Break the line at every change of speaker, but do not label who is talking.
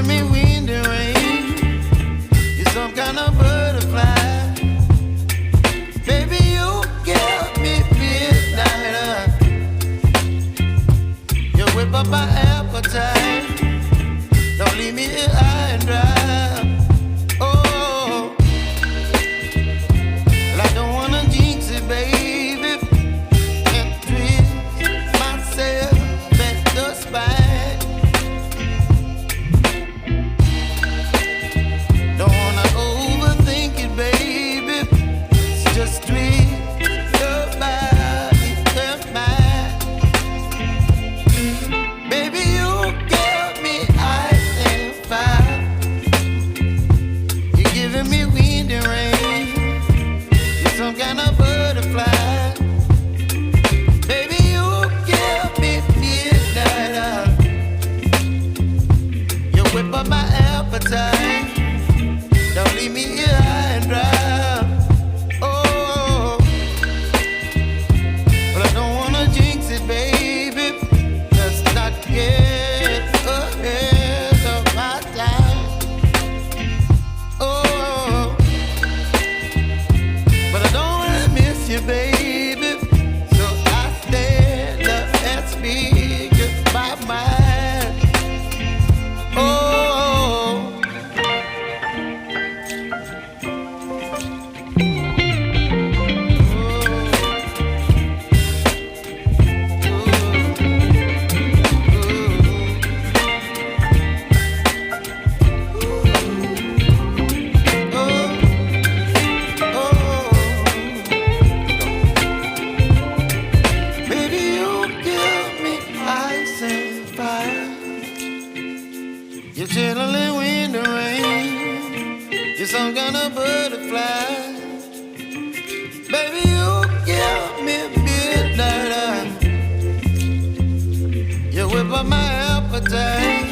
giving me wind and rain. You're some kind of butterfly. Baby, you give me midnight. You whip up my appetite. Don't leave me here high and dry. Oh, well, I don't wanna jinx it, baby, and twist myself at the spine. Don't wanna overthink it, baby. It's just twist your body and mine. Baby, you give me ice and fire. You're giving me wind and rain. You're some kind of butterfly. Baby, you give me midnight. You whip up my appetite. Don't leave me here high and dry. Oh, but I don't wanna jinx it, baby. Let's not get ahead of my time. Oh, but I don't wanna miss you, baby. So I stand up and speak my mind. Oh. Baby, you give me ice and fire. You're chilling wind and rain. You're some kind of butterfly. Baby, you give me midnight. You whip up my appetite.